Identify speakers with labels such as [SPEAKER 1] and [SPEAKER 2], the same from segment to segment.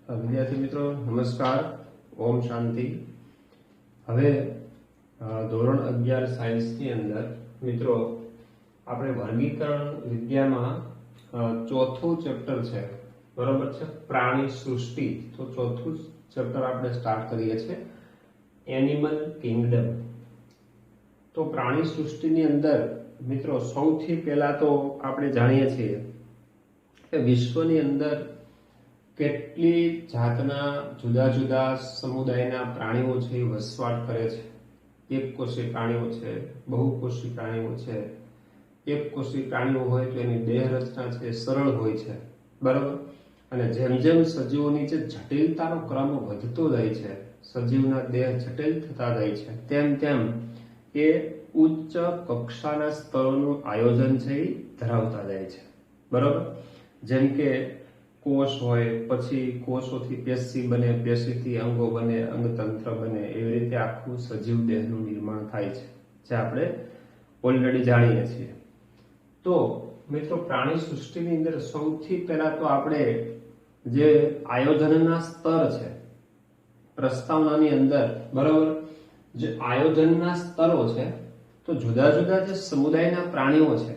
[SPEAKER 1] વિદ્યાર્થી મિત્રો નમસ્કાર, ઓમ શાંતિ। હવે ધોરણ 11 સાયન્સની અંદર મિત્રો આપણે વર્ગીકરણ વિદ્યામાં ચોથું ચેપ્ટર છે, બરોબર છે, પ્રાણી સૃષ્ટિ। તો ચોથું ચેપ્ટર આપણે સ્ટાર્ટ કરીએ છીએ, એનિમલ કિંગડમ। તો પ્રાણી સૃષ્ટિની અંદર મિત્રો સૌથી પહેલા તો આપણે જાણીએ છીએ કે વિશ્વની અંદર કેટલી જાતના જુદા જુદા સમુદાયના પ્રાણીઓ છે એ વસવાટ કરે છે। એકકોષી પ્રાણીઓ છે, બહુકોષી પ્રાણીઓ છે। એકકોષી પ્રાણીઓ હોય તો એની દેહ રચના છે સરળ હોય છે, બરાબર। અને જેમ જેમ સજીવોની જે જટિલતાનો ક્રમ વધતો જાય છે, સજીવના દેહ જટિલ થતા જાય છે, તેમ તેમ એ ઉચ્ચ કક્ષાના સ્તરોનું આયોજન છે એ ધરાવતા જાય છે, બરાબર। જેમ કે કોષ હોય, પછી કોષોથી પેશી બને, પેશીથી અંગો બને, અંગતંત્ર બને, એવી રીતે આખું સજીવ દેહનું નિર્માણ થાય છે, જે આપણે ઓલરેડી જાણીએ છીએ। તો મિત્રો પ્રાણી સૃષ્ટિની અંદર સૌથી પહેલા તો આપણે જે આયોજનના સ્તર છે પ્રસ્તાવનાની અંદર, બરાબર, જે આયોજનના સ્તરો છે, તો જુદા જુદા જે સમુદાયના પ્રાણીઓ છે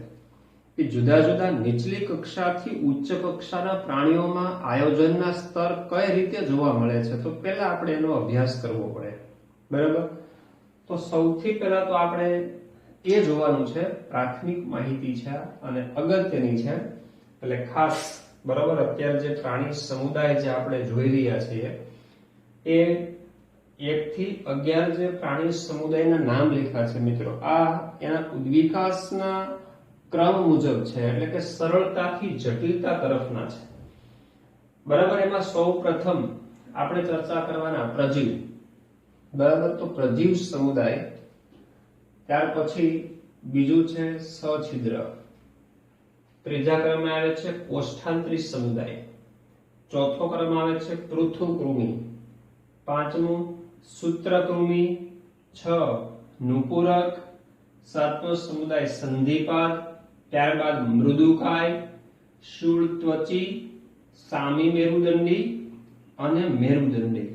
[SPEAKER 1] એ જુદા જુદા નીચલી કક્ષાથી ઉચ્ચ કક્ષાના પ્રાણીઓમાં આયોજનના સ્તર કઈ રીતે જોવા મળે છે, તો પહેલા આપણે એનો અભ્યાસ કરવો પડે, બરાબર। તો સૌથી પહેલા તો આપણે એ જોવાનું છે, પ્રાથમિક માહિતી છે અને અગત્યની છે, એટલે ખાસ, બરાબર, અત્યારે જે પ્રાણી સમુદાય જે આપણે જોઈ રહ્યા છીએ એ 1 થી 11 જે પ્રાણી સમુદાયના નામ લખ્યા છે મિત્રો, આ એના ઉદ્વિકાસના ક્રમ મુજબ છે, એટલે કે સરળતાથી જટિલતા તરફના છે, બરાબર। એમાં સૌ પ્રથમ આપણે ચર્ચા કરવાના પ્રજીવ, બરાબર। તો પ્રજીવ સમુદાય, ત્યાર પછી બીજું છે સછિદ્ર, ત્રીજા ક્રમે આવે છે કોષ્ઠાંતરી સમુદાય, ચોથો ક્રમ આવે છે પૃથુકૃમિ, પાંચમું સૂત્રકૃમિ, 6 નુપુરક, 7મો સમુદાય સંધિપાદ, ત્યારબાદ મૃદુકાય, શૂળત્વચી, સામી મેરુદંડી અને મેરુદંડી।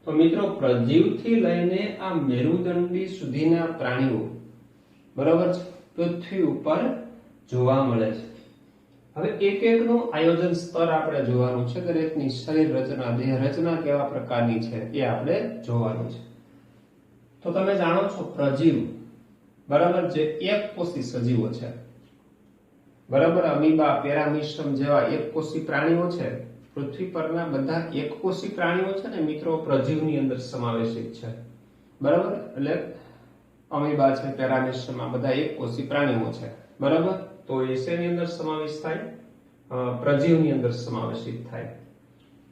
[SPEAKER 1] તો મિત્રો પ્રજીવથી લઈને આ મેરુદંડી સુધીના પ્રાણીઓ, બરાબર છે, પૃથ્વી ઉપર જોવા મળે છે। હવે એક એકનું આયોજન સ્તર આપણે જોવાનું છે, દરેકની શરીર રચના, દેહ રચના કેવા પ્રકારની છે એ આપણે જોવાનું છે। તો તમે જાણો છો પ્રજીવ, બરાબર, જે એકકોષી સજીવો છે, બરાબર, અમીબા, પેરામીશમ જેવા એકકોષી પ્રાણીઓ છે, પૃથ્વી પરના બધા એકકોષી પ્રાણીઓ છે ને મિત્રો પ્રજીવની અંદર સમાવેશિત છે, બરાબર। એટલે અમીબા છે, પેરામીશમ, આ બધા એકકોષી પ્રાણીઓ છે, બરાબર। તો એ શેની અંદર સમાવેશ થાય? પ્રજીવની અંદર સમાવેશિત થાય।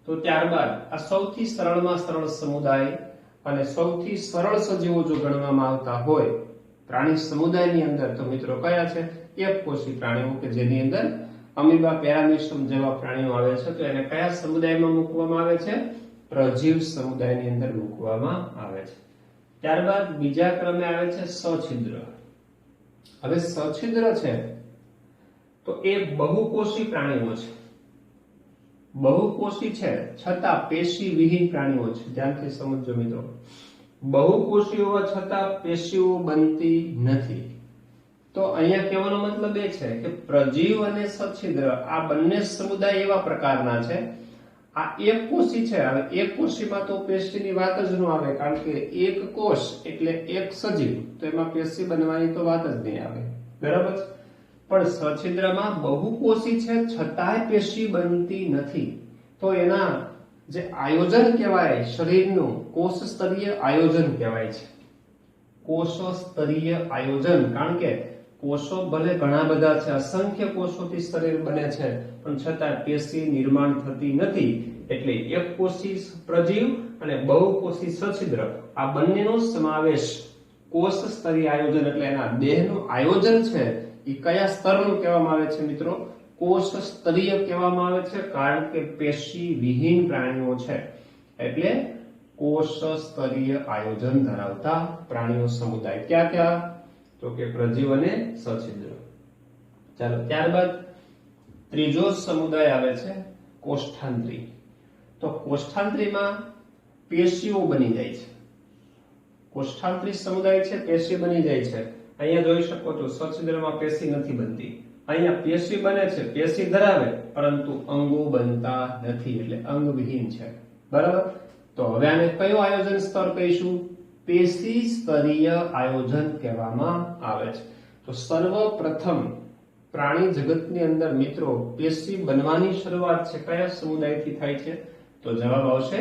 [SPEAKER 1] તો ત્યારબાદ આ સૌથી સરળમાં સરળ સમુદાય અને સૌથી સરળ સજીવો જો ગણવામાં આવતા હોય પ્રાણી સમુદાયની અંદર, તો મિત્રો કયા છે? એકકોષી પ્રાણીઓ, કે જેની અંદર અમીબા, પેરામીશમ જેવા પ્રાણીઓ આવે છે, તો એને કયા સમુદાયમાં મૂકવામાં આવે છે? પ્રજીવ સમુદાયની અંદર મૂકવામાં આવે છે। ત્યારબાદ બીજા ક્રમે આવે છે સછિદ્ર। હવે સછિદ્ર છે તો એ બહુકોષી પ્રાણીઓ છે, બહુકોષી છે છતાં પેશી વિહીન પ્રાણીઓ છે, ધ્યાનથી સમજજો મિત્રો, બહુકોષી હોવા છતાં પેશીઓ બનતી નથી। તો અહીંયા કહેવાનો મતલબ એ છે કે પ્રજીવ અને સછિદ્ર આ બંને સમુદાય એવા પ્રકારના છે, આ એકકોષી છે। હવે એકકોષીમાં તો પેશીની વાત જ ન આવે, કારણ કે એક કોષ એટલે એક સજીવ, તો એમાં પેશી બનવાની તો વાત જ નહીં આવે, બરાબર। પણ સછિદ્રમાં બહુકોષી છે છતાંય પેશી બનતી નથી, તો એના જે આયોજન કહેવાય શરીરનું, કોષ સ્તરીય આયોજન કહેવાય છે, કોષ સ્તરીય આયોજન। કારણ કે કોષો ભલે ઘણા બધા છે, અસંખ્ય કોષોથી શરીર બને છે, પણ છતાં પેશી નિર્માણ થતી નથી, એટલે એકકોષી પ્રજીવ અને બહુકોષી સછિદ્ર આ બંનેનો સમાવેશ કોષ સ્તરીય આયોજન, એટલે એના દેહનું આયોજન છે એ કયા સ્તરનું કહેવામાં આવે છે મિત્રો? કોષ સ્તરીય કહેવામાં આવે છે, કારણ કે પેશી વિહીન પ્રાણીઓ છે, એટલે કોષ સ્તરીય આયોજન ધરાવતા પ્રાણીઓ સમુદાય ક્યાં ક્યાં? તો કે પ્રજીવ અને સછિદ્ર। ચાલો ત્યારબાદ ત્રીજો સમુદાય આવે છે કોષ્ઠાંતરી। તો કોષ્ઠાંત્રીમાં પેશીઓ બની જાય છે. કોષ્ઠાંત્રી સમુદાય છે પેશી બની જાય છે. અહીંયા જોઈ શકો છો સછિદ્રમાં પેશી નથી બનતી. અહીંયા પેશી બને છે, પેશી ધરાવે, પરંતુ અંગો બનતા નથી, એટલે અંગવિહીન છે. બરાબર. તો હવે આને કયો આયોજન સ્તર કહીશું? પેશી સ્તરીય આયોજન કહેવામાં આવે છે. તો સર્વપ્રથમ પ્રાણી જગતની અંદર મિત્રો પેશી બનવાની શરૂઆત છે કયા સમુદાયથી થાય છે? તો જવાબ આવશે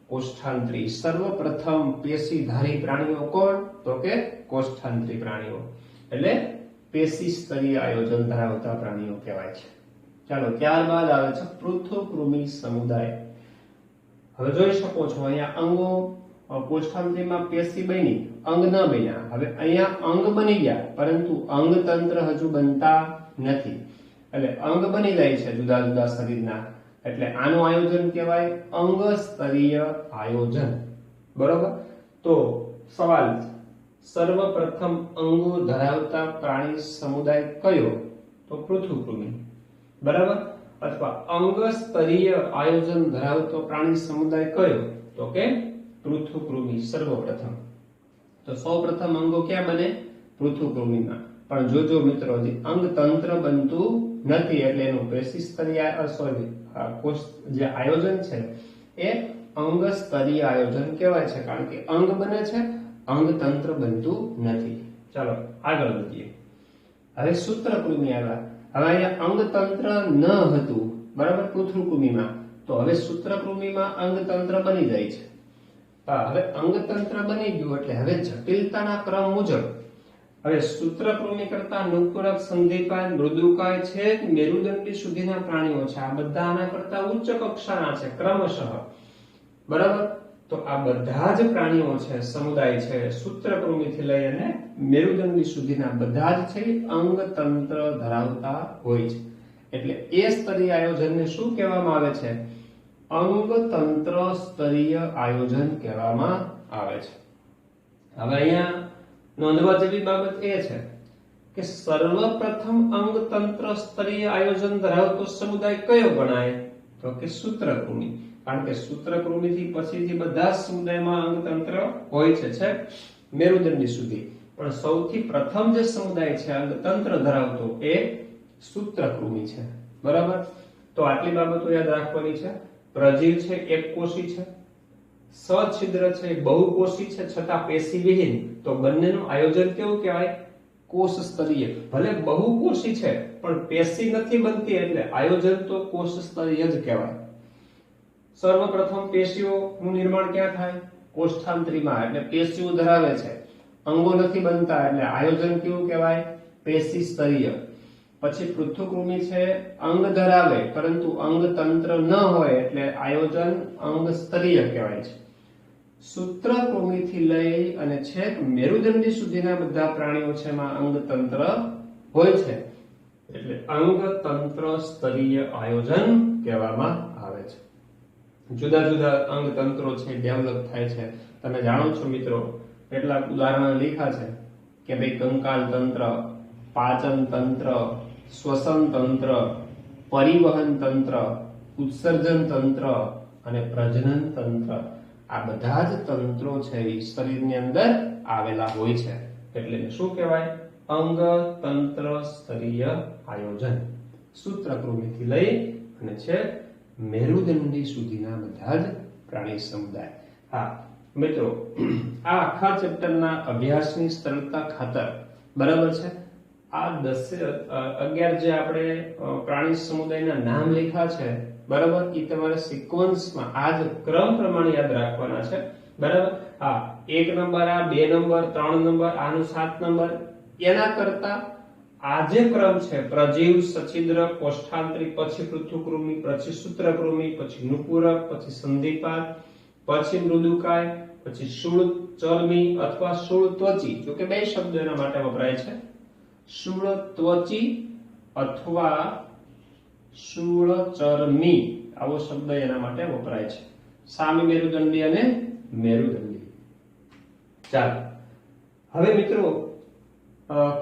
[SPEAKER 1] કોષ્ઠાંત્રી. સર્વપ્રથમ પેશીધારી પ્રાણીઓ કોણ? તો કે કોષ્ઠાંત્રી પ્રાણીઓ, એટલે પેશી સ્તરીય આયોજન ધરાવતા પ્રાણીઓ કહેવાય છે. ચાલો, ત્યારબાદ આવે છે પૃથુકૃમિ સમુદાય. હવે જોઈ શકો છો અહીંયા અંગો, કોષ્ઠાંત્રીમાં પેશી બની, અંગ ન બન્યા. હવે અહીંયા અંગ બની ગયા, પરંતુ અંગ તંત્ર હજુ બનતા નથી. એટલે અંગ બની જાય છે જુદા જુદા શરીરના, એટલે આનું આયોજન કહેવાય અંગ સ્તરીય આયોજન. બરોબર. તો સવાલ, સર્વપ્રથમ અંગો ધરાવતા પ્રાણી સમુદાય કયો? તો પૃથુકૃમિ. બરાબર. અથવા અંગ સ્તરીય આયોજન ધરાવતો પ્રાણી સમુદાય કયો? તો કે પૃથુકૃમિ સર્વપ્રથમ. તો સૌપ્રથમ અંગો ક્યાં બને? પૃથુકૃમિમાં. પણ જોજો મિત્રો, અંગ તંત્ર બનતું નથી, એટલે એનું પેશી સ્તરીય જે આયોજન છે એ અંગ સ્તરીય આયોજન કહેવાય છે, કારણ કે અંગ બને છે, અંગ તંત્ર બનતું નથી. ચાલો આગળ વધીએ. હવે સૂત્રકૃમિ આવ્યા. હવે અહીંયા અંગ તંત્ર ન હતું, બરાબર, પૃથુકૃમિમાં. તો હવે સૂત્રકૃમિમાં અંગ તંત્ર બની જાય છે. હવે અંગ તંત્ર બની ગયું એટલે હવે જટિલતાના ક્રમ મુજબ હવે સૂત્રકૃમિ કરતા નુપુરક, સંધિપાદ, મૃદુકાય છે મેરુદંડી સુધીના પ્રાણીઓ છે. આ બધા આના કરતા ઉચ્ચ કક્ષાના છે ક્રમશઃ. બરાબર. તો આ બધા જ પ્રાણીઓ છે, સમુદાય છે, સૂત્રકૃમિથી લઈ અને મેરુદંડી સુધીના બધા જ છે અંગ તંત્ર ધરાવતા હોય છે. એટલે એ સ્તરીય આયોજનને શું કહેવામાં આવે છે? અંગ તંત્ર સ્તરીય આયોજન કહેવામાં આવે છે. હવે અહીંયા નોંધવા જેવી બાબત એ છે કે સર્વપ્રથમ અંગ તંત્ર સ્તરીય આયોજન ધરાવતો સમુદાય કયો ગણાય? તો કે સૂત્રકૃમિ. કારણ કે સૂત્રકૃમિથી પછીથી બધા જ સમુદાયમાં અંગ તંત્ર હોય છે, છેક મેરુદંડી સુધી. પણ સૌથી પ્રથમ જે સમુદાય છે અંગ તંત્ર ધરાવતો એ સૂત્રકૃમિ છે. બરાબર. તો આટલી બાબતો યાદ રાખવાની છે. પ્રજીવ છે એકકોષી છે, સછિદ્ર છે બહુકોષી છે, છતાં પેશી વિહીન. તો બંનેનું આયોજન કેવું કહેવાય? કોષ સ્તરીય. ભલે બહુકોષી છે પણ પેશી નથી બનતી, એટલે આયોજન તો કોષ સ્તરીય જ કહેવાય. સર્વપ્રથમ પેશીઓનું નિર્માણ ક્યાં થાય? કોષ્ઠાંત્રીમાં. એટલે પેશીઓ ધરાવે છે, અંગો નથી બનતા, એટલે આયોજન કેવું કહેવાય? પેશી સ્તરીય. પછી પૃથુકૃમિ છે અંગ ધરાવે પરંતુ અંગ તંત્ર ન હોય, એટલે આયોજન અંગ સ્તરીય કહેવાય છે. સૂત્રકૃમિથી લઈ અને છેક મેરુદંડી સુધીના બધા પ્રાણીઓ છે એમાં અંગ તંત્ર હોય છે, એટલે અંગ તંત્ર સ્તરીય આયોજન કહેવામાં આવે છે. જુદા જુદા અંગ તંત્રો છે ડેવલપ થાય છે. તમે જાણો છો મિત્રો, કેટલાક ઉદાહરણો લખ્યા છે કે ભાઈ કંકાલ તંત્ર, પાચન તંત્ર, શ્વસન તંત્ર, પરિવહન તંત્ર, ઉત્સર્જન તંત્ર અને પ્રજનન તંત્ર. આ બધા જ તંત્રો છે એ શરીરની અંદર આવેલા હોય છે, એટલે શું કહેવાય? અંગ તંત્ર સ્તરીય આયોજન. સૂત્રકૃમિથી લઈ અને છે મેરુદંડી સુધીના બધા જ પ્રાણી સમુદાય. હા મિત્રો, આ આખા ચેપ્ટરના અભ્યાસની સરળતા ખાતર, બરાબર છે, આ 11 જે આપણે પ્રાણી સમુદાયના નામ લખ્યા છે, બરાબર, એ તમારે સિક્વન્સમાં આ જ ક્રમ પ્રમાણે યાદ રાખવાના છે. બરાબર. હા, 1 નંબર આ, 2 નંબર, 3 નંબર આનું, 7 નંબર એના કરતા આ જે ક્રમ છે પ્રજીવ, સછિદ્ર, કોષ્ઠાંત્રી, પછી પૃથુકૃમિ, પછી સૂત્રકૃમિ, પછી નુપુરક, પછી સંધિપાદ, પછી મૃદુકાય, પછી શૂળ ચર્મી અથવા શૂળ ત્વચી. જો કે બે શબ્દો એના માટે વપરાય છે, શૂળ ત્વચી અથવા શૂળ ચર્મી, આવો શબ્દ એના માટે વપરાય છે. સામી મેરુદંડી અને મેરુદંડી. ચાલો હવે મિત્રો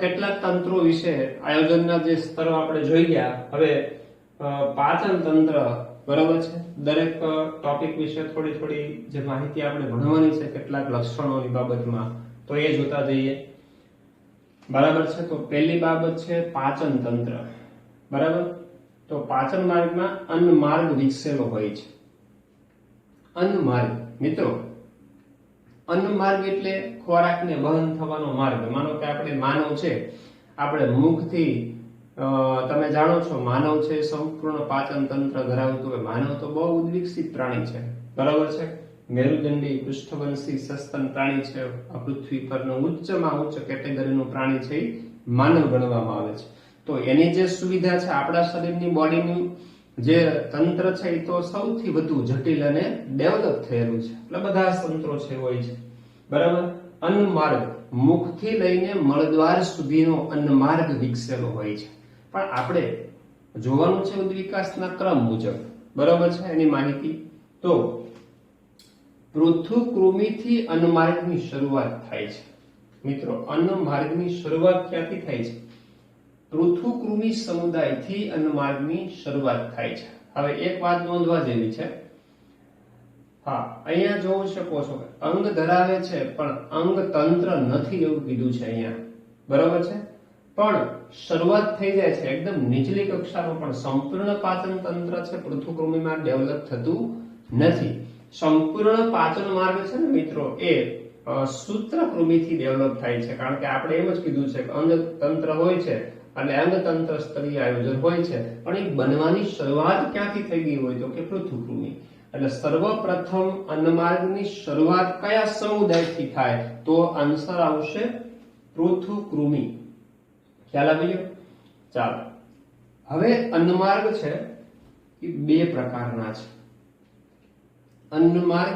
[SPEAKER 1] કેટલાક તંત્રો વિશે આયોજનના જે સ્તરો આપણે જોઈ ગયા. હવે પાચન તંત્ર બરાબર છે। દરેક ટોપિક વિશે થોડી થોડી જે માહિતી આપણે ભણવાની છે કેટલાક લક્ષણોની બાબતમાં, તો એ જોતા જઈએ। બરાબર છે। તો પહેલી બાબત છે પાચન તંત્ર। બરાબર, તો પાચન માર્ગમાં અન્ન માર્ગ વિકસેલો હોય છે। અન્ન માર્ગ મિત્રો, અન્ન માર્ગ એટલે ખોરાકને વહન થવાનો માર્ગ। માનો કે આપણે માનવ છે, આપણે મુખથી તમે જાણો છો માનવ છે સંપૂર્ણ પાચન તંત્ર ધરાવતું હોય। માનવ તો બહુ વિકસિત પ્રાણી છે, બરાબર છે। મેરુદંડી પૃષ્ઠવંશી સસ્તન પ્રાણી છે। આ પૃથ્વી પરનું ઉચ્ચમાં ઉચ્ચ કેટેગરીનું પ્રાણી છે માનવ ગણવામાં આવે છે। તો એની જે સુવિધા છે, આપણા શરીરની બોડીની જે તંત્ર છે એ તો સૌથી વધુ જટિલ અને ડેવલપ થયેલું છે, એટલે બધા તંત્રો છે હોય છે। બરાબર, અન્ન માર્ગ મુખથી લઈને મળદ્વાર સુધીનો અન્ન માર્ગ વિકસેલો હોય છે। પણ આપણે જોવાનું છે ઉદ્વિકાસના ક્રમ મુજબ, બરાબર છે એની માહિતી। તો પૃથુકૃમિથી અન્ન માર્ગની શરૂઆત થાય છે મિત્રો। અન્ન માર્ગની શરૂઆત ક્યાંથી થાય છે? પૃથુકૃમિ સમુદાયથી અન્ન માર્ગની શરૂઆત થાય છે। હવે એક વાત નોંધવા જેવી છે, હા અહીંયા જોઈ શકો છો અંગ ધરાવે છે પણ અંગ તંત્ર નથી એવું કીધું છે અહીંયા, બરાબર છે। પણ શરૂઆત થઈ જાય છે એકદમ નીચલી કક્ષાનું, પણ સંપૂર્ણ પાચન તંત્ર છે પૃથુકૃમિમાં ડેવલપ થતું નથી। સંપૂર્ણ પાચન માર્ગ છે ને મિત્રો, એ સૂત્રકૃમિથી ડેવલપ થાય છે। કારણ કે આપણે એમ જ કીધું છે કે અંગ તંત્ર હોય છે એટલે અંગ તંત્ર સ્તરીય આયોજન હોય છે, પણ એ બનવાની શરૂઆત ક્યાંથી થઈ ગઈ હોય તો કે પૃથુકૃમિ। એટલે સર્વપ્રથમ અન્નમાર્ગની શરૂઆત કયા સમુદાયથી થાય તો આન્સર આવશે પૃથુકૃમિ। ખ્યાલ આવી ગયો? ચાલો, હવે અન્નમાર્ગ છે એ બે પ્રકારના છે। અન્નમાર્ગ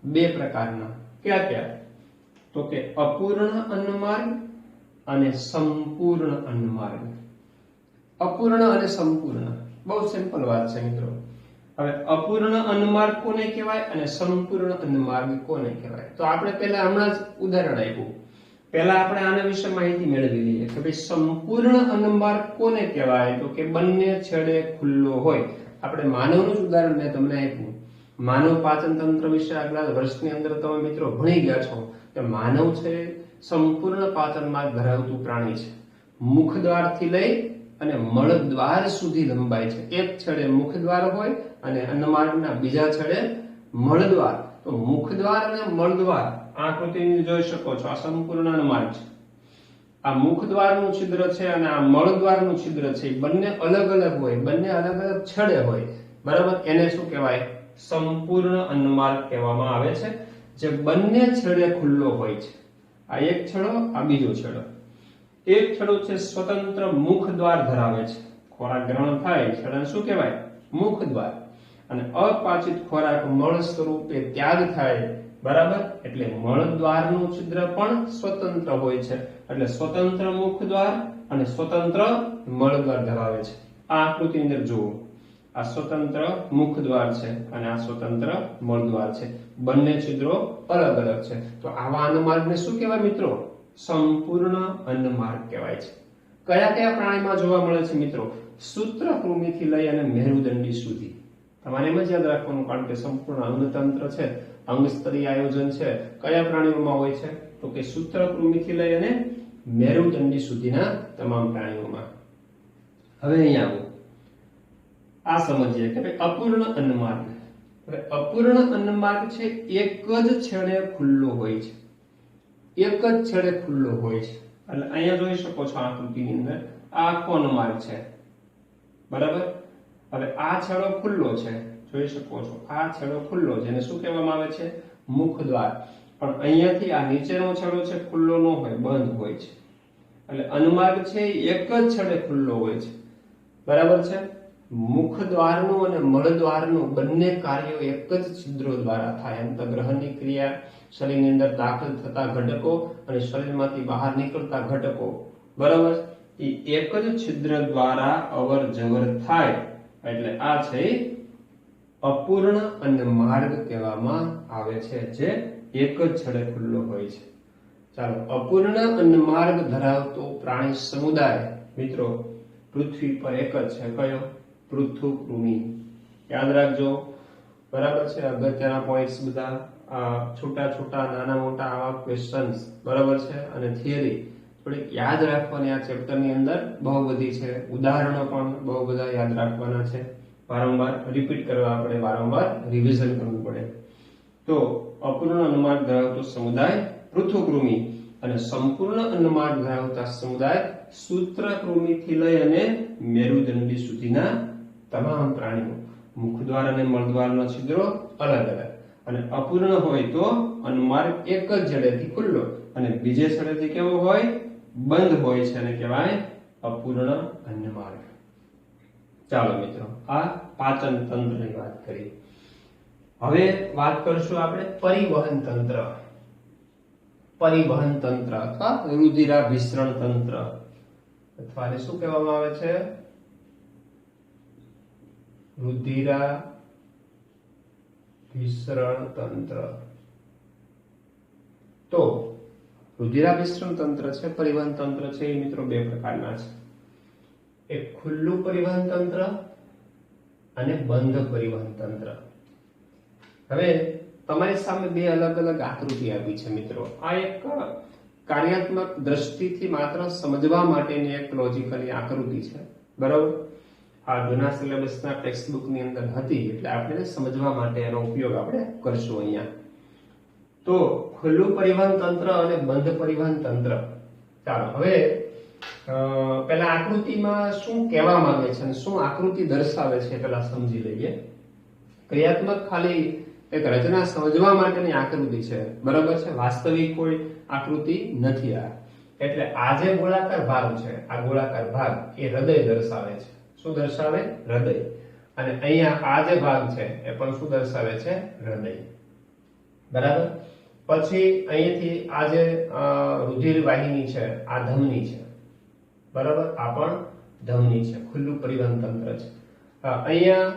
[SPEAKER 1] બે પ્રકારના, ક્યાં ક્યાં? તો કે અપૂર્ણ અન્નમાર્ગ અને સંપૂર્ણ અન્નમાર્ગ। અપૂર્ણ અને સંપૂર્ણ બહુ સિમ્પલ વાત છે મિત્રો। હવે અપૂર્ણ અન્નમાર્ગ કોને કહેવાય અને સંપૂર્ણ અન્નમાર્ગ કોને કહેવાય? તો આપણે પહેલા હમણાં જ ઉદાહરણ આપ્યું, પહેલા આપણે આના વિશે માહિતી મેળવી લઈએ કે ભાઈ સંપૂર્ણ અન્નમાર્ગ કોને કહેવાય તો કે બંને છેડે ખુલ્લો હોય। આપણે માનવનું જ ઉદાહરણ મેં તમને આપ્યું। માનવ પાચન તંત્ર વિશે આગલા વર્ષની અંદર તમે મિત્રો ભણી ગયા છો કે માનવ છે સંપૂર્ણ પાચન માર્ગ ધરાવતું પ્રાણી છે। મુખદ્વારથી લઈ અને મળદ્વાર સુધી લંબાય છે। એક છેડે મુખદ્વાર હોય અને અન્નમાર્ગના બીજા છેડે મળદ્વાર। તો મુખદ્વાર અને મળદ્વાર આકૃતિને જોઈ શકો છો, આ સંપૂર્ણ અન્નમાર્ગ છે। આ મુખદ્વારનું છિદ્ર છે અને આ મળદ્વારનું છિદ્ર છે, બંને અલગ અલગ હોય, બંને અલગ અલગ છેડે હોય, બરાબર। એને શું કહેવાય? સંપૂર્ણ અન્નમાર્ગ કહેવામાં આવે છે, જે બંને છેડે ખુલ્લો હોય છે। આ એક છેડો, આ બીજો છેડો। એક છેડો છે સ્વતંત્ર મુખદ્વાર ધરાવે છે, ખોરાક ગ્રહણ થાય છેડાને શું કહેવાય? મુખદ્વાર। અને અપાચિત ખોરાક મળ સ્વરૂપે ત્યાગ થાય, બરાબર, એટલે મળદ્વારનું છિદ્ર પણ સ્વતંત્ર હોય છે, એટલે સ્વતંત્ર મુખદ્વાર અને સ્વતંત્ર મળદ્વાર ધરાવે છે। આ આકૃતિની અંદર જુઓ, આ સ્વતંત્ર મુખદ્વાર છે અને આ સ્વતંત્ર મળદ્વાર છે, બંને છિદ્રો અલગ અલગ છે। તો આવા અન્નમાર્ગને શું કહેવાય મિત્રો? સંપૂર્ણ અન્નમાર્ગ કહેવાય છે। કયા કયા પ્રાણીમાં જોવા મળે છે મિત્રો? સૂત્રકૃમિથી લઈ અને મેરુદંડી સુધી। તમારે એમ જ યાદ રાખવાનું, કારણ કે સંપૂર્ણ અંગતંત્ર છે, અંગ સ્તરીય આયોજન છે, કયા પ્રાણીઓમાં હોય છે તો કે સૂત્રકૃમિથી લઈ અને મેરુદંડી સુધીના તમામ પ્રાણીઓમાં। હવે અહીંયા આવો, આ સમજીએ કે ભાઈ અપૂર્ણ અન્નમાર્ગ। હવે અપૂર્ણ અન્નમાર્ગ છે એક જ છેડે ખુલ્લો હોય છે, એક જ છેડે ખુલ્લો હોય છે। એટલે અહીંયા જોઈ શકો છો આકૃતિની અંદર આ આખો અન્નમાર્ગ છે, બરાબર। હવે આ છેડો ખુલ્લો છે, જોઈ શકો છો આ છેડો ખુલ્લો, જેને શું કહેવામાં આવે છે? મુખદ્વાર। પણ અહીંયાથી આ નીચેનો છેડો છે ખુલ્લો ન હોય, બંધ હોય છે, એટલે અન્નમાર્ગ છે એક જ છેડે ખુલ્લો હોય છે, બરાબર છે। મુખદ્વારનું અને મળદ્વારનું બંને કાર્યો એક જ છિદ્રો દ્વારા થાય। અંતગ્રહણની ક્રિયા, શરીરની અંદર દાખલ થતા ઘટકો અને શરીરમાંથી બહાર નીકળતા ઘટકો, બરાબર, એ એક જ છિદ્ર દ્વારા અવર જવર થાય, એટલે આ છે અપૂર્ણ અન્નમાર્ગ કહેવામાં આવે છે, જે એક જ છેડે ખુલ્લો હોય છે। ચાલો, અપૂર્ણ અન્નમાર્ગ ધરાવતો પ્રાણી સમુદાય મિત્રો પૃથ્વી પર એક જ છે, કયો? પૃથુકૃમિ। યાદ રાખજો, બરાબર છે. અગત્યના પોઈન્ટ્સ બધા છોટા છોટા નાના મોટા આવા ક્વેશ્ચન્સ, બરાબર છે. અને થિયરી થોડીક યાદ રાખવાની આ ચેપ્ટરની અંદર બહુ બધી છે. ઉદાહરણો પણ બહુ બધા યાદ રાખવાના છે. વારંવાર રિપીટ કરવા પડે, વારંવાર રિવિઝન કરવું પડે. તો અપૂર્ણ અન્નમાર્ગ ધરાવતો સમુદાય પૃથુકૃમિ અને સંપૂર્ણ અન્નમાર્ગ ધરાવતા સમુદાય સૂત્રકૃમિથી લઈ અને મેરુદંડી સુધીના તમામ પ્રાણીઓ. મુખદ્વાર અને મળદ્વારના છિદ્રો અલગ અલગ, અને અપૂર્ણ હોય તો અન્નમાર્ગ એક જ જડેથી ખુલ્લો અને બીજે છેડેથી કેવો હોય? બંધ હોય છે, અને કહેવાય અપૂર્ણ અન્નમાર્ગ. ચાલો મિત્રો, આ પાચન તંત્રની વાત કરી. હવે વાત કરશું આપણે પરિવહન તંત્ર. પરિવહન તંત્ર અથવા રુધિરાભિસરણ તંત્ર, અથવા એને શું કહેવામાં આવે છે? રુધિરાભિસરણ તંત્ર. તો રુધિરાભિસરણ તંત્ર છે, પરિવહન તંત્ર છે, એ મિત્રો બે પ્રકારના છે. એક ખુલ્લું પરિવહન તંત્ર અને બંધ પરિવહન તંત્ર. હવે તમારી સામે બે અલગ અલગ આકૃતિ આપી છે મિત્રો. આ એક કાર્યાત્મક દ્રષ્ટિથી માત્ર સમજવા માટેની એક લોજિકલી આકૃતિ છે, બરાબર. આ જૂના સિલેબસના ટેક્સ્ટ બુકની અંદર હતી, એટલે આપણે સમજવા માટે એનો ઉપયોગ આપણે કરશું અહીંયા. તો ખુલ્લું પરિવહન તંત્ર અને બંધ પરિવહન તંત્ર. ચાલો હવે પહેલા આકૃતિમાં શું કહેવા માંગે છે અને શું આકૃતિ દર્શાવે છે પેલા સમજી લઈએ. ક્રિયાત્મક ખાલી એક રચના સમજવા માટેની આકૃતિ છે, બરાબર છે. વાસ્તવિક કોઈ આકૃતિ નથી આ. એટલે આ જે ગોળાકાર ભાગ છે, આ ગોળાકાર ભાગ એ હૃદય દર્શાવે છે. શું દર્શાવે? હૃદય. અને અહીંયા આ જે ભાગ છે એ પણ શું દર્શાવે છે? હૃદય, બરાબર. પછી અહીંથી આ જે રુધિર વાહિની છે, આ ધમની છે, બરાબર. આ પણ ધમની છે, ખુલ્લું પરિવહન તંત્ર છે. અહીંયા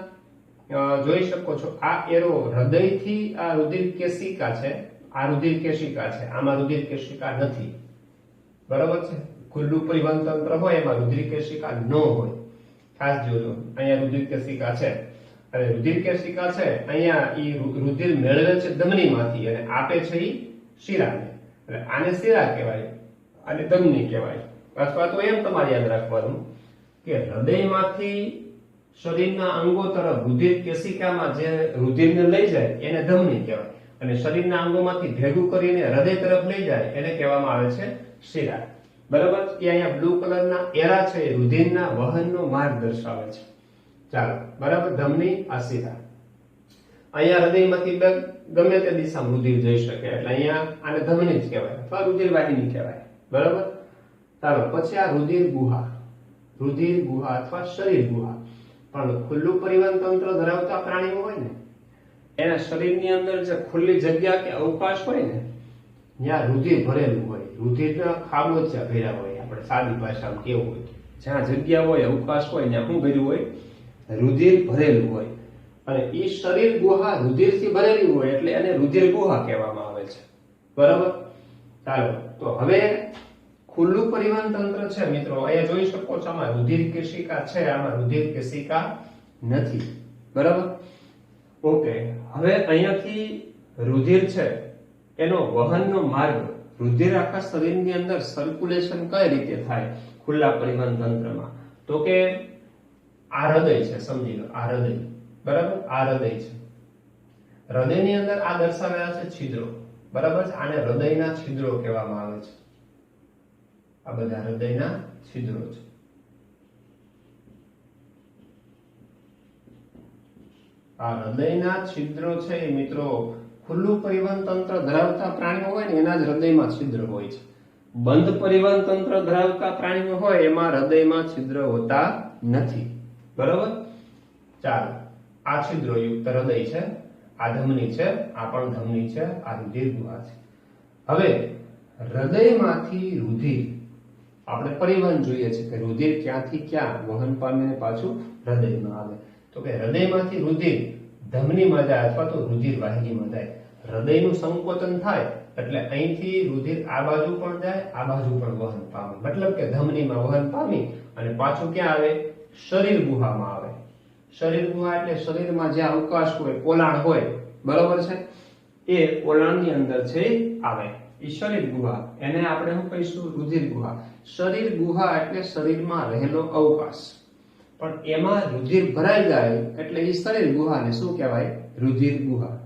[SPEAKER 1] જોઈ શકો છો આ એરો હૃદયથી આ રુધિર કેશિકા છે, આ રુધિર કેશિકા છે, આમાં રુધિર કેશિકા નથી, બરાબર છે. ખુલ્લું પરિવહન તંત્ર હોય એમાં રુધિર કેશિકા ન હોય, ખાસ જોજો. અહીંયા રુધિર કેશિકા છે, અને રુધિર કેશિકા છે અહીંયા ઈ રુધિર મેળવે છે ધમનીમાંથી અને આપે છે ઈ શિરાને. એટલે આને શિરા કહેવાય, આને ધમની કહેવાય. અથવા તો એમ તમારે યાદ રાખવાનું કે હૃદયમાંથી શરીરના અંગો તરફ રુધિર કેશિકામાં જે રુધિરને લઈ જાય એને ધમની કહેવાય, અને શરીરના અંગોમાંથી ભેગું કરીને હૃદય તરફ લઈ જાય એને કહેવામાં આવે છે શિરા, બરાબર. એ અહીંયા બ્લુ કલરના એરા છે, એ રુધિરના વહનનો માર્ગ દર્શાવે છે. ચાલો, બરાબર. ધમની, આ શિરા. અહીંયા હૃદયમાંથી ગમે તે દિશામાં રુધિર જઈ શકે, એટલે અહીંયા આને ધમની જ કહેવાય અથવા રુધિર વાહિની કહેવાય, બરાબર. ચાલો, પછી આ રુધિર ગુહા. રુધિર ગુહા અથવા શરીર ગુહા. પણ ખુલ્લું પરિવહન તંત્ર ધરાવતા પ્રાણીઓ હોય ને, એના શરીરની અંદર જે ખુલ્લી જગ્યા કે અવકાશ હોય ને, ત્યાં રુધિર ભરેલું હોય, રુધિરના ખાબોચિયા ભર્યા હોય. આપણે સાદી ભાષામાં કેવું હોય, જ્યાં જગ્યા હોય, અવકાશ હોય, ત્યાં શું ભર્યું હોય? રુધિર ભરેલું હોય. અને એ શરીર ગુહા રુધિરથી ભરેલી હોય એટલે એને રુધિર ગુહા કહેવામાં આવે છે, બરાબર. ચાલો, તો હવે ખુલ્લું પરિવહન તંત્ર છે મિત્રો, અહીંયા જોઈ શકો છો આમાં રુધિર કેશિકા છે, આમાં રુધિર કેશિકા નથી, બરાબર. ઓકે, હવે અહીંયાથી રુધિર છે એનો વહનનો માર્ગ, રુધિર આખા શરીરની અંદર સર્ક્યુલેશન કઈ રીતે થાય ખુલ્લા પરિવહન તંત્રમાં? તો કે આ હૃદય છે, સમજી લો આ હૃદય, બરાબર. આ હૃદય છે, હૃદયની અંદર આ દર્શાવેલા છે છિદ્રો, બરાબર છે. આને હૃદયના છિદ્રો કહેવામાં આવે છે. આ બધા હૃદયના છિદ્રો છે. આ હૃદયના છિદ્રો છે એ મિત્રો ખુલ્લું પરિવહન તંત્ર ધરાવતા પ્રાણીઓ હોય ને એના જ હૃદયમાં છિદ્ર હોય છે. બંધ પરિવહન તંત્ર ધરાવતા પ્રાણીઓ હોય એમાં હૃદયમાં છિદ્ર હોતા નથી, બરાબર. ચાલો, આ છિદ્રો યુક્ત હૃદય છે, આ ધમની છે, આ પણ ધમની છે, આ રુધિર ગુહા છે. હવે હૃદયમાંથી રુધિર આપણે પરિવહન જોઈએ છે કે રુધિર ક્યાંથી ક્યાં વહન પામીને પાછું હૃદયમાં આવે. તો કે હૃદયમાંથી રુધિર ધમનીમાં જાય અથવા તો રુધિર વાહિનીમાં જાય. હૃદયનું સંકોચન થાય એટલે અહીંથી રુધિર આ બાજુ પણ જાય, આ બાજુ પણ વહન પામે. મતલબ કે ધમનીમાં વહન પામી અને પાછું ક્યાં આવે? શરીર ગુહામાં આવે. શરીર ગુહા એટલે શરીરમાં જે અવકાશ હોય, પોલાણ હોય, બરોબર છે, એ પોલાણની અંદર છે આવે એ શરીર ગુહા. એને આપણે શું કહીશું? રુધિર ગુહા. શરીર ગુહા એટલે શરીરમાં રહેલો અવકાશ, પણ એમાં રુધિર ભરાઈ જાય એટલે એ શરીર ગુહાને શું કહેવાય? રુધિર ગુહા.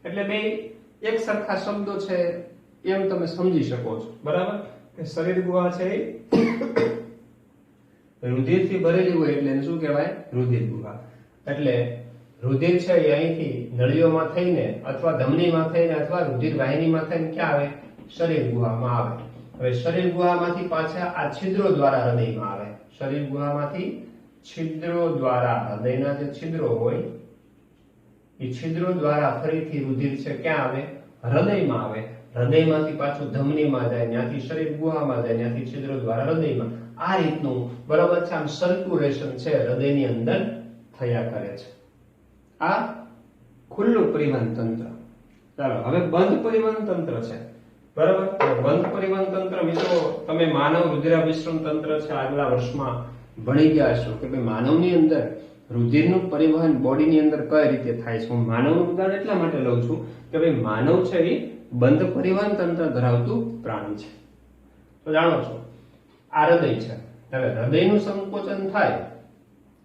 [SPEAKER 1] એટલે બે એક સરખા શબ્દો છે એમ તમે સમજી શકો છો, બરાબર? કે શરીર ગુહા છે રુધિરથી ભરેલી હોય એટલે એને શું કહેવાય? રુધિર ગુહા. એટલે રુધિર છે એ અહીંથી નળીઓમાં થઈને અથવા ધમનીમાં થઈને અથવા રુધિર વાહિનીમાં થઈને ક્યાં આવે? શરીર ગુહામાં આવે. હવે શરીર ગુહામાંથી પાછા આ છિદ્રો દ્વારા હૃદયમાં આવે. શરીર ગુહામાંથી છિદ્રો દ્વારા, હૃદયના જે છિદ્રો હોય એ છિદ્રો દ્વારા ફરીથી રુધિર છે ક્યાં આવે? હૃદયમાં આવે. હૃદયમાંથી પાછું ધમનીમાં જાય, ત્યાંથી શરીર ગુહામાં જાય, ત્યાંથી છિદ્રો દ્વારા હૃદયમાં. આ રીતનું, બરાબર છે, આમ સર્ક્યુલેશન છે હૃદયની અંદર થયા કરે છે. આ ખુલ્લું પરિવહન તંત્ર. ચાલો હવે બંધ પરિવહન તંત્ર છે, બરાબર? બંધ પરિવહન તંત્ર મિત્રો તમે માનવ રુધિરાભિસરણ તંત્ર છે આગલા વર્ષમાં ભણી ગયા છો કે ભાઈ માનવની અંદર રુધિરનું પરિવહન બોડીની અંદર કઈ રીતે થાય છે. હું માનવનું ઉદાહરણ એટલા માટે લઉં છું કે ભાઈ માનવ છે એ બંધ પરિવહન તંત્ર ધરાવતું પ્રાણી છે. તો જાણો છો આ હૃદય છે. હવે હૃદયનું સંકોચન થાય,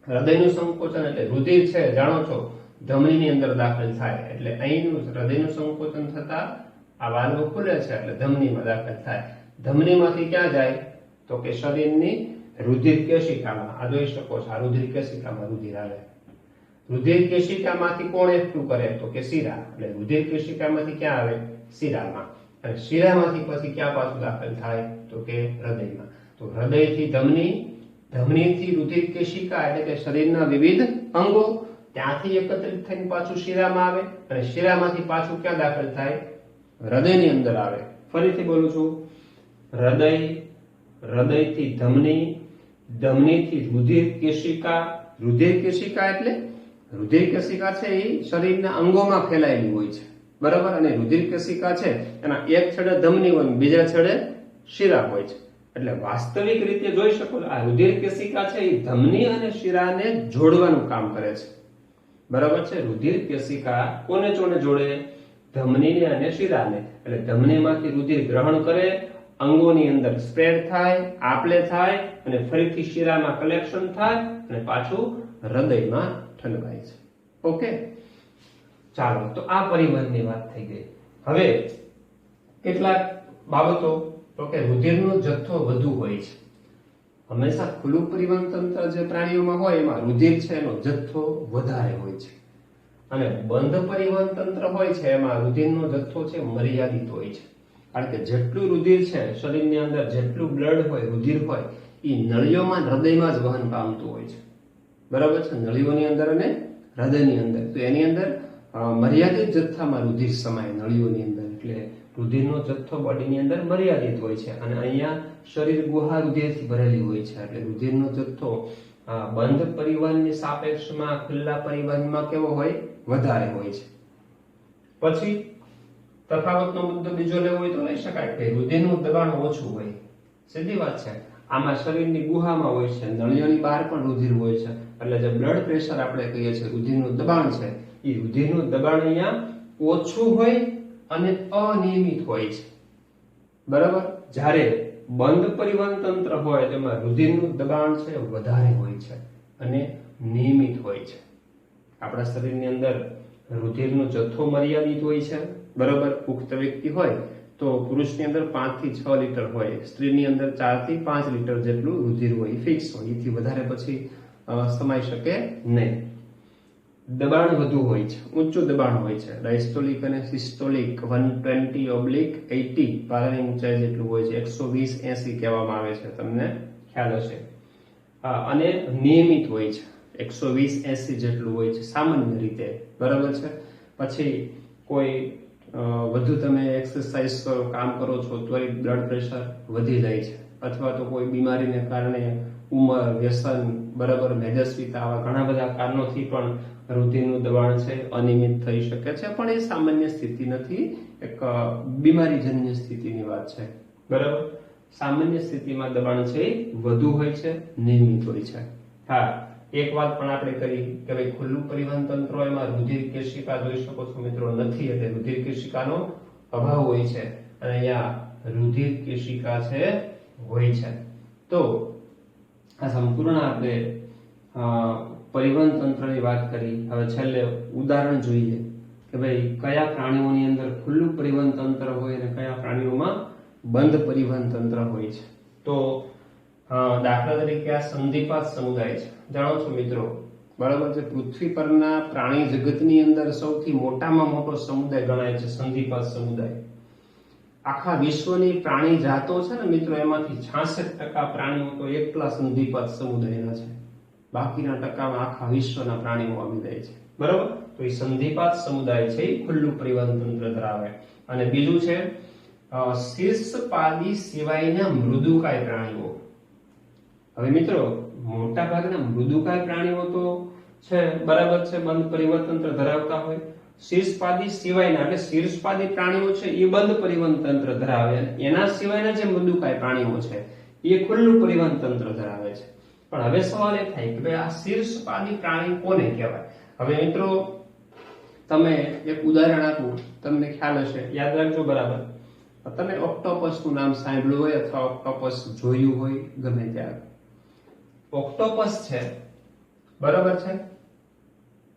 [SPEAKER 1] હૃદયનું સંકોચન એટલે રુધિર છે જાણો છો ધમનીની અંદર દાખલ થાય, એટલે અહીંનું હૃદયનું સંકોચન થતા આ વાલ્વ ખુલે છે એટલે ધમનીમાં દાખલ થાય. ધમનીમાંથી ક્યાં જાય? તો કે શરીરની રુધિર કેશિકામાં. આ જોઈ શકો છો, આ રુધિર કેશિકામાં રુધિર આવે. રુધિર કેશિકામાંથી કોણ એકઠું કરે? તો કે શિરા. એટલે રુધિર કેશિકામાંથી ક્યાં આવે? શિરામાં. અને શિરામાંથી પછી ક્યાં પાછું દાખલ થાય? તો કે હૃદયમાં. તો હૃદયથી ધમની, ધમનીથી રુધિર કેશિકા એટલે કે શરીરના વિવિધ અંગો, ત્યાંથી એકત્રિત થઈને પાછું શિરામાં આવે, અને શિરામાંથી પાછું ક્યાં દાખલ થાય? હૃદયની અંદર આવે. ફરીથી બોલું છું, હૃદય, હૃદયથી ધમની, ધમનીથી રુધિર કેશિકા. રુધિર કેશિકા એટલે રુધિર કેશિકા છે એ શરીરના અંગોમાં ફેલાયેલી હોય છે, બરાબર? અને રુધિર કેશિકા છે એના એક છેડે ધમની હોય, બીજા છેડે શિરા હોય છે. એટલે વાસ્તવિક રીતે જોઈ શકો આ રુધિર કેશિકા છે એ ધમની અને શિરાને જોડવાનું કામ કરે છે, બરાબર છે? રુધિર કેશિકા કોને કોને જોડે? ધમનીને અને શિરાને. એટલે ધમનીમાંથી રુધિર ગ્રહણ કરે, અંગોની અંદર સ્પ્રેડ થાય, આપલે થાય, અને ફરીથી શિરામાં કલેક્શન થાય અને પાછું હૃદયમાં ઠલવાય છે. ઓકે, ચાલો તો આ પરિવહનની વાત થઈ ગઈ. હવે કેટલાક બાબતો, તો કે રુધિરનો જથ્થો વધુ હોય છે. હંમેશા ખુલ્લું પરિવહન તંત્ર જે પ્રાણીઓમાં હોય એમાં રુધિર છે એનો જથ્થો વધારે હોય છે, અને બંધ પરિવહન તંત્ર હોય છે એમાં રુધિરનો જથ્થો છે મર્યાદિત હોય છે. કારણ કે જેટલું રુધિર છે શરીરની અંદર, જેટલું બ્લડ હોય, રુધિર હોય, એ નળીઓમાં, હૃદયમાં જ વહન પામતું હોય છે, બરાબર છે? નળીઓની અંદર અને હૃદયની અંદર. તો એની અંદર મર્યાદિત જથ્થામાં રુધિર સમાય નળીઓની અંદર, એટલે રુધિરનો જથ્થો બોડીની અંદર મર્યાદિત હોય છે. અને અહીંયા શરીર ગુહા રુધિરથી ભરેલી હોય છે, એટલે રુધિરનો જથ્થો બંધ પરિવહનની સાપેક્ષમાં ખુલ્લા પરિવહનમાં કેવો હોય? વધારે હોય છે. પછી તફાવતનો મુદ્દો બીજો લેવો હોય તો લઈ શકાય કે રુધિરનું દબાણ ઓછું હોય. સીધી વાત છે. આમાં શરીરની ગુહામાં હોય છે, નળીઓની બહાર પણ રુધિર હોય છે, એટલે જે બ્લડ પ્રેશર આપણે કહીએ છીએ, રુધિરનું દબાણ છે, એ રુધિરનું દબાણ અહીંયા ઓછું હોય અને અનિયમિત હોય છે, બરાબર? જ્યારે બંધ પરિવહન તંત્ર હોય તેમાં રુધિરનું દબાણ છે વધારે હોય છે અને નિયમિત હોય છે. આપણા શરીરની અંદર રુધિરનો જથ્થો મર્યાદિત હોય છે, બરાબર? પુખ્ત વ્યક્તિ હોય તો પુરુષની અંદર 5 થી 6 લીટર હોય, સ્ત્રીની અંદર 4 થી 5 લીટર જેટલું રુધિર હોય, ફિક્સ હોય. એથી વધારે પછી સમાઈ શકે નહીં. દબાણ વધુ હોય છે, ઊંચું દબાણ હોય છે. ડાયસ્ટોલિક અને સિસ્ટોલિક 120/80 પાલન ઊંચાઈ જેટલું હોય છે, 120/80 કહેવામાં આવે છે, તમને ખ્યાલ હશે. અને નિયમિત હોય છે, 120/80 જેટલું હોય છે સામાન્ય રીતે, બરાબર છે? પછી કોઈ વધુ તમે એક્સરસાઇઝ કરો, કામ કરો છો તો બ્લડ પ્રેશર વધી જાય છે, અથવા તો કોઈ બીમારીને કારણે ઉંમર, વ્યસન, બરાબર, મેદસ્વીતા, આવા ઘણા બધા કારણોથી પણ રુધિરનું દબાણ છે અનિયમિત થઈ શકે છે. પણ એ સામાન્ય સ્થિતિ નથી, એક બીમારીજન્ય સ્થિતિની વાત છે, બરાબર? સામાન્ય સ્થિતિમાં દબાણ છે વધુ હોય છે, નિયમિત હોય છે. હા, એક વાત પણ આપણે કરી કે ભાઈ ખુલ્લું પરિવહન તંત્ર હોય એમાં રુધિર કેશિકા જોઈ શકો છો મિત્રો નથી, એટલે રુધિર કેશિકાનો અભાવ હોય છે અને અહીંયા રુધિર કેશિકા છે હોય છે. તો આ સંપૂર્ણ આપણે પરિવહન તંત્રની વાત કરી. હવે છેલ્લે ઉદાહરણ જોઈએ કે ભાઈ કયા પ્રાણીઓની અંદર ખુલ્લું પરિવહન તંત્ર હોય અને કયા પ્રાણીઓમાં બંધ પરિવહન તંત્ર હોય છે. તો દાખલા તરીકે આ સંધિપાત સમુદાય છે, જાણો છો મિત્રો બરાબર છે, પૃથ્વી પરના પ્રાણી જગતની અંદર સૌથી મોટામાં મોટો સમુદાય ગણાય છે સંધિપાત સમુદાય. આખા વિશ્વની પ્રાણી જાતો છે ને મિત્રો, એમાંથી 66% પ્રાણીઓ તો એકલા સંધિપાત સમુદાયના છે, બાકીના ટકામાં આખા વિશ્વના પ્રાણીઓ આવી જાય છે. બરાબર, તો એ સંધિપાત સમુદાય છે એ ખુલ્લું પરિવહન તંત્ર ધરાવે. અને બીજું છે શીર્ષપાદી સિવાયના મૃદુકાય પ્રાણીઓ. હવે મિત્રો મોટા ભાગના મૃદુકાય પ્રાણીઓ તો છે બરાબર છે, બંધ પરિવહન તંત્ર ધરાવતા હોય. શીર્ષપાદી સિવાયના એટલે શીર્ષપાદી પ્રાણીઓ છે એ બંધ પરિવહન તંત્ર ધરાવે, એના સિવાયના જે મૃદુકાય પ્રાણીઓ છે એ ખુલ્લું પરિવહન તંત્ર ધરાવે છે. પણ હવે સવાલ એ થાય કે ભાઈ આ શીર્ષપાદી પ્રાણી કોને કહેવાય? હવે મિત્રો તમે એક ઉદાહરણ આપું, તમને ખ્યાલ હશે, યાદ રાખજો બરાબર. તમે ઓક્ટોપસ નું નામ સાંભળ્યું હોય અથવા ઓક્ટોપસ જોયું હોય ગમે ત્યારે. ઓક્ટોપસ છે બરાબર છે,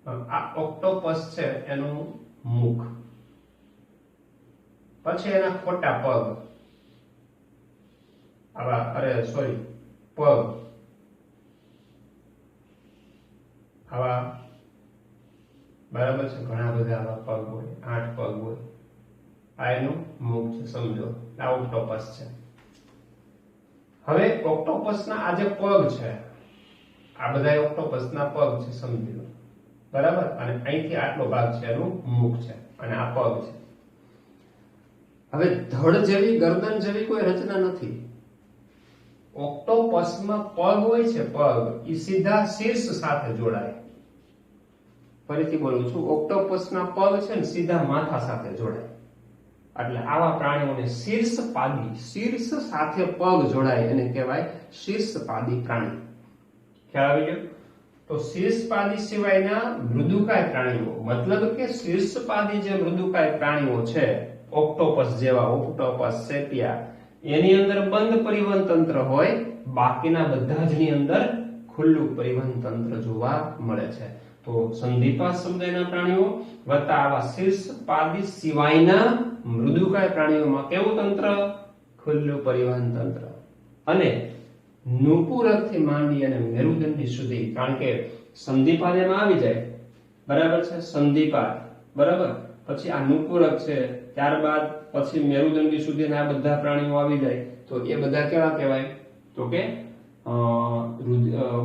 [SPEAKER 1] આ ઓક્ટોપસ છે એનું મુખ, પછી એના ખોટા પગ, પગ આવા બરાબર છે, ઘણા બધા આવા પગ હોય, 8 પગ હોય. આ એનું મુખ છે, સમજો આ ઓક્ટોપસ છે. હવે ઓક્ટોપસના આ જે પગ છે, આ બધા ઓક્ટોપસના પગ છે સમજી લો બરાબર, અને અહીંથી આટલો ભાગ છે એનું મુખ છે અને આ પગ છે. હવે ધડ જેવી ગરદન જેવી કોઈ રચના નથી. ઓક્ટોપસમાં પગ હોય છે, પગ એ સીધા શીર્ષ સાથે જોડાય. ફરીથી બોલું છું, ઓક્ટોપસના પગ છે ને સીધા માથા સાથે જોડાય. એટલે આવા પ્રાણીઓને શીર્ષપાદી, શીર્ષ સાથે પગ જોડાય એને કહેવાય શીર્ષપાદી પ્રાણી. ખ્યાલ આવી ગયો? તો શીર્ષપાદી સિવાયના મૃદુકાય પ્રાણીઓ, મતલબ કે શીર્ષપાદી જે મૃદુકાય પ્રાણીઓ છે ઓક્ટોપસ જેવા, ઓક્ટોપસ, સેપિયા, એની અંદર બંધ પરિવહન તંત્ર હોય, બાકીના બધા જ ની અંદર ખુલ્લું પરિવહન તંત્ર જોવા મળે છે. તો સંધિપાત સમુદાયના પ્રાણીઓ વત્તા આવા શીર્ષપાદી સિવાયના મૃદુકાય પ્રાણીઓમાં કેવું તંત્ર? ખુલ્લું પરિવહન તંત્ર. અને નુપુરકથી માંડી અને મેરુદંડી સુધી, કારણ કે સંધિપાત એમાં આવી જાય બરાબર છે, સંધિપાત બરાબર, પછી આ નુપુરક છે, ત્યારબાદ પછી મેરુદંડી સુધીના આ બધા પ્રાણીઓ આવી જાય, તો એ બધા કેવા કહેવાય? તો કે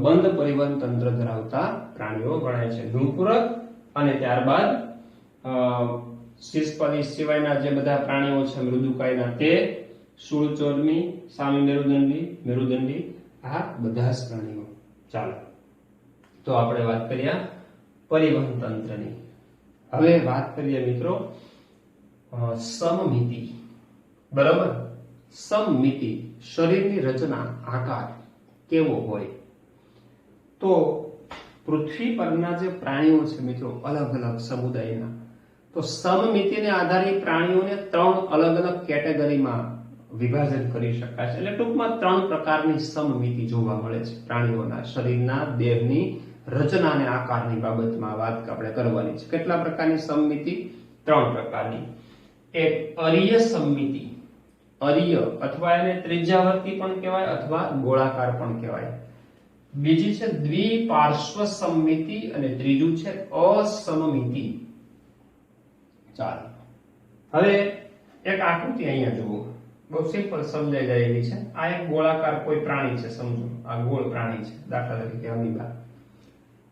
[SPEAKER 1] બંધ પરિવહન તંત્ર ધરાવતા પ્રાણીઓ ગણાય છે. નુપુરક અને ત્યારબાદ શીર્ષપાદી સિવાયના જે બધા પ્રાણીઓ છે મૃદુકાયના, તે શૂળચોરમી, સામી મેરુદંડી, મેરુદંડી, આ બધા જ પ્રાણીઓ. ચાલો તો આપણે વાત કરીએ પરિવહન તંત્રની. હવે વાત કરીએ મિત્રો સમમિતિ. બરાબર, સમમિતિ, શરીરની રચના, આકાર કેવો હોય? તો પૃથ્વી પરના જે પ્રાણીઓ છે મિત્રો અલગ અલગ સમુદાયના, તો સમમિતિને આધારે પ્રાણીઓને 3 અલગ અલગ કેટેગરીમાં વિભાજન કરી શકાય છે. એટલે ટૂંકમાં 3 પ્રકારની સમમિતિ જોવા મળે છે પ્રાણીઓના શરીરના, દેહની રચના અને આકારની બાબતમાં વાત આપણે કરવાની છે. કેટલા પ્રકારની સમમિતિ? 3 પ્રકારની. એક અરીય સમમિતિ, અરીય અથવા એને ત્રિજ્યાવર્તી પણ કહેવાય અથવા ગોળાકાર પણ કહેવાય. બીજી છે દ્વિપાર્શ્વ સમમિતિ અને ત્રીજું છે અસમમિતિ. ચાલો હવે એક આકૃતિ અહીંયા જુઓ, બહુ સિમ્પલ સમજાઈ જાય એવી છે. આ એક ગોળાકાર કોઈ પ્રાણી છે, સમજો આ ગોળ પ્રાણી છે, દાખલા તરીકે અમીબા.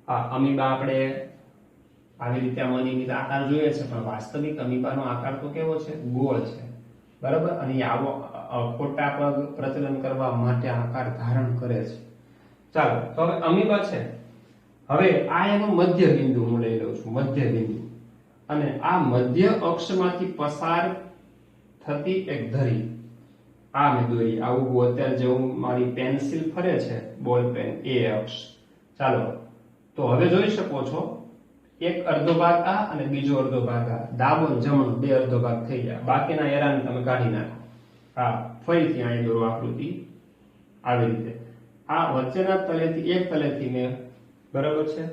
[SPEAKER 1] આ અમીબા આપણે આવી રીતે અનિયમિત આકાર જોઈએ છે, પણ વાસ્તવિક અમીબાનો આકાર તો કેવો છે? ગોળ છે બરાબર, અને આવો ખોટા પગ પ્રચલન કરવા માટે આકાર ધારણ કરે છે. ચાલો તો હવે અમીબા છે, હવે આ એનું મધ્ય બિંદુ હું લઈ લઉં છું, મધ્ય બિંદુ, અને આ મધ્ય અક્ષમાંથી પસાર થતી એક ધરી આ મેં દોરી. આવું અત્યારે જેવું મારી પેન્સિલ ફરે છે, બોલ પેન, એ અક્ષ. ચાલો તો હવે જોઈ શકો છો એક અડધો ભાગ આ અને બીજો અડધો ભાગ આ, ડાબો અને જમણો બે અડધો ભાગ થઈ ગયા, બાકીના એરાને તમે કાઢી નાખો. હા, ફરીથી અહીં દોરો આકૃતિ આવી રીતે. આ વચ્ચેના તલેથી એક તલેથી મેં બરાબર છે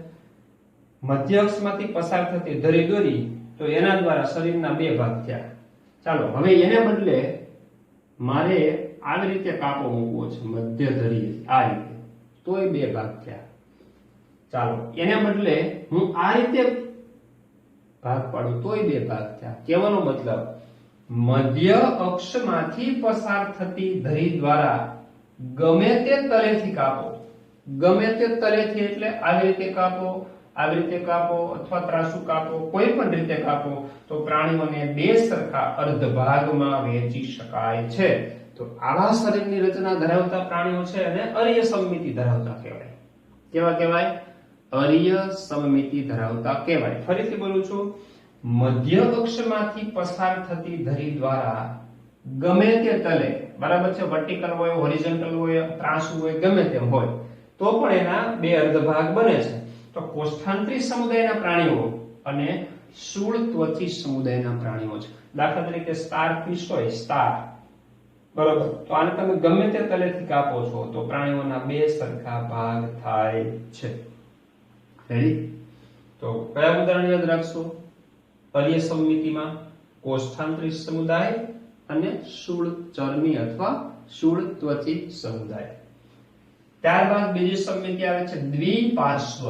[SPEAKER 1] મધ્ય અક્ષમાંથી પસાર થતી ધરી દોરી, તો એના દ્વારા શરીરના બે ભાગ થયા. ચાલો હવે એને બદલે મારે આવી રીતે કાપો મૂકવો છે મધ્ય ધરી આ રીતે, તોય બે ભાગ થયા. ચાલો એને બદલે હું આ રીતે ભાગ પાડું તોય બે ભાગ થયા. કહેવાનો મતલબ મધ્ય અક્ષમાંથી પસાર થતી ધરી દ્વારા ગમે તે તલેથી કાપો, ગમે તે તલેથી એટલે આવી રીતે કાપો, આવી રીતે કાપો અથવા ત્રાસુ કાપો, કોઈ પણ રીતે કાપો તો પ્રાણીઓને બે સરખા અર્ધ ભાગમાં વહેંચી શકાય છે. તો આવા શરીરની રચના ધરાવતા પ્રાણીઓ છે અને અર્ય સમમિતિ ધરાવતા કહેવાય. કેવા કહેવાય? અર્ય સમમિતિ ધરાવતા કહેવાય. ફરીથી બોલું છું, મધ્ય અક્ષમાંથી પસાર થતી ધરી દ્વારા ગમે તે તલે, બરાબર છે, વર્ટિકલ હોય, હોરિઝોન્ટલ હોય, ત્રાંસુ હોય, ગમે તેમ હોય, તો પણ એના બે અર્ધ ભાગ બને છે. તો કોષ્ઠાંતરી સમુદાયના પ્રાણીઓ અને શૂળ ત્વચી સમુદાયના પ્રાણીઓ છે. દાખલા તરીકે સ્ટાર ફિશ હોય, સ્ટાર, બરાબર, તો આને તમે ગમે તે તલેથી કાપો છો તો પ્રાણીઓના બે સરખા ભાગ થાય છે. રેડી? તો કયા ઉદાહરણ યાદ રાખશો? અર્ય સમમિતિમાં કોષ્ઠાંતરી સમુદાય અને શૂળ ચર્મી અથવા શૂળ ત્વચી સમુદાય. ત્યારબાદ બીજી સમમિતિ આવે છે દ્વિપાર્શ્વ.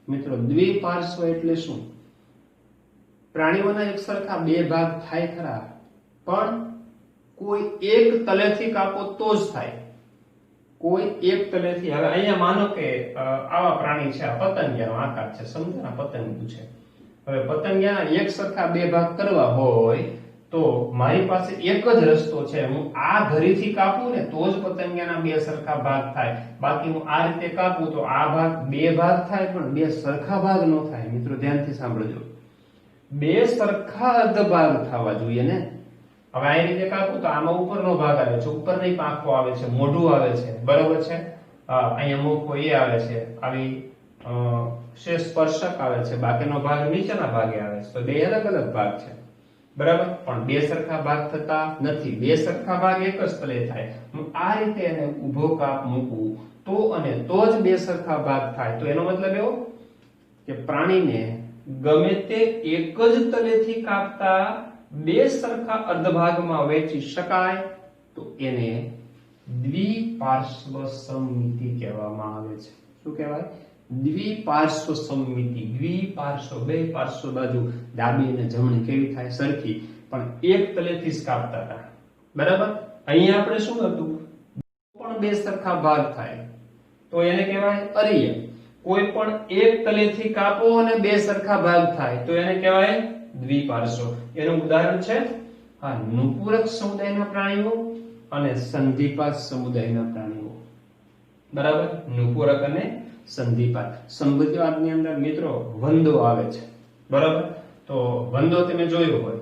[SPEAKER 1] મિત્રો, દ્વિપાર્શ્વ એટલે શું? પ્રાણીઓના એક સરખા બે ભાગ થાય ખરા, પણ કોઈ એક તલેથી કાપો તો જ થાય. કોઈ એક તલેથી, હવે અહીંયા માનો કે આવા પ્રાણી છે, આ પતંગિયાનો આકાર છે, સમજાના પતંગિયું છે. હવે પતંગિયાના એક સરખા બે ભાગ કરવા હોય તો મારી પાસે એક જ રસ્તો છે, હું આ ધરીથી કાપું ને તો જ પતંગિયાના બે સરખા ભાગ થાય. બાકી હું આ રીતે કાપું તો આ ભાગ બે ભાગ થાય પણ બે સરખા ભાગ ન થાય. મિત્રો ધ્યાનથી સાંભળજો, બે સરખા અર્ધ ભાગ થવા જોઈએ ને. હવે આ રીતે કાપું તો આમાં ઉપરનો ભાગ આવે છે, ઉપરની પાંખો આવે છે, મોઢું આવે છે, બરાબર છે, અહીંયા મુખો એ આવે છે, આવી સ્પર્શક આવે છે, બાકીનો ભાગ નીચેના ભાગે આવે છે. તો બે અલગ અલગ ભાગ છે, બરાબર, પણ બે સરખા ભાગ થતા નથી. બે સરખા ભાગ એક જ તલે થાય. હું આ રીતે એને ઊભો કાપ મૂકું તો અને તો જ બે સરખા ભાગ થાય. તો એનો મતલબ એવો કે પ્રાણીને ગમે તે એક જ તલેથી કાપતા બે સરખા અર્ધ ભાગમાં વહેંચી શકાય તો એને દ્વિપાર્શ્વ સમમિતિ કહેવામાં આવે છે. શું કહેવાય? દ્વિપાર્શ્વ સમમિતિ. દ્વિપાર્શ્વ, બે પાર્શ્વ બાજુ ડાબી અને જમણી કેવી થાય? સરખી, પણ એક તલેથી જ કાપતા હતા, બરાબર. અહીંયા આપણે શું હતું? પણ બે સરખા ભાગ થાય તો એને કહેવાય અર્ય. કોઈ પણ એક તલેથી કાપો અને બે સરખા ભાગ થાય તો એને કહેવાય દ્વિપાર્શ્વ. એનું ઉદાહરણ છે હા નુપુરક સમુદાયના પ્રાણીઓ અને સંધિપાત સમુદાયના પ્રાણીઓ, બરાબર. નુપુરક અને સંધિપાત. સંધિપાતની અંદર મિત્રો વંદો આવે છે, બરાબર. તો વંદો તમે જોયો હોય,